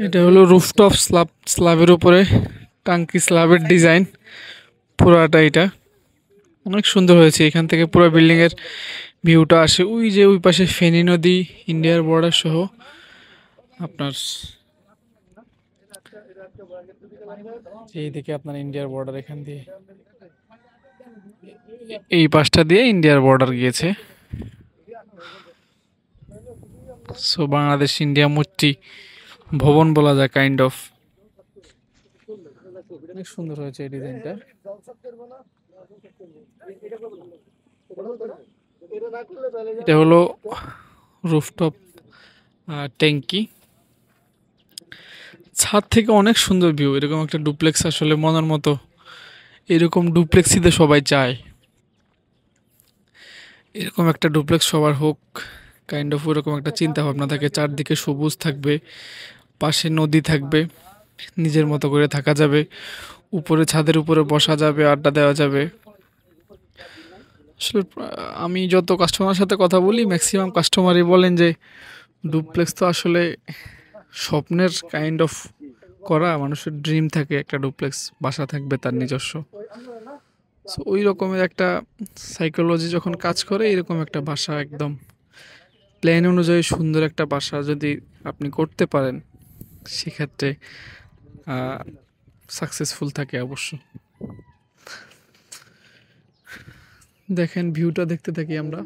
এটা হলো rooftop slab, স্ল্যাবের উপরে টাঙ্কি স্ল্যাবের ডিজাইন পুরাটা। এটা অনেক সুন্দর হয়েছে। এখান থেকে পুরো বিল্ডিং এর ভিউটা আসে ওই যে ওই পাশে ফেনী নদী, ইন্ডিয়ার বর্ডার সহ আপনার এইদিকে আপনার ইন্ডিয়ার বর্ডার, এখান দিয়ে এই পাশটা দিয়ে ইন্ডিয়ার বর্ডার গিয়েছে। সো বাংলাদেশ ইন্ডিয়া মৈত্রী ভবন বলা যায় কাইন্ড অফ। অনেক সুন্দর হয়েছে এই ডিজাইনটা। এটা হলো রুফটপ ট্যাঙ্কি। ছাদ থেকে অনেক সুন্দর ভিউ। এরকম একটা ডুপ্লেক্স আসলে মনের মতো, এরকম ডুপ্লেক্সই তো সবাই চায়। এরকম একটা ডুপ্লেক্স সবার হোক কাইন্ড অফ, ওরকম একটা চিন্তা ভাবনা থাকে। চারদিকে সবুজ থাকবে, পাশে নদী থাকবে, নিজের মতো করে থাকা যাবে, উপরে ছাদের উপরে বসা যাবে, আড্ডা দেওয়া যাবে। আসলে আমি যত কাস্টমারের সাথে কথা বলি ম্যাক্সিমাম কাস্টমারই বলেন যে ডুপ্লেক্স তো আসলে স্বপ্নের কাইন্ড অফ করা। মানুষের ড্রিম থাকে একটা ডুপ্লেক্স বাসা থাকবে তার নিজস্ব। সো ওই রকমের একটা সাইকোলজি যখন কাজ করে, এরকম একটা বাসা একদম প্ল্যান অনুযায়ী সুন্দর একটা বাসা যদি আপনি করতে পারেন, সেক্ষেত্রে সাকসেসফুল থাকে অবশ্য। দেখেন ভিউটা দেখতে থাকি আমরা।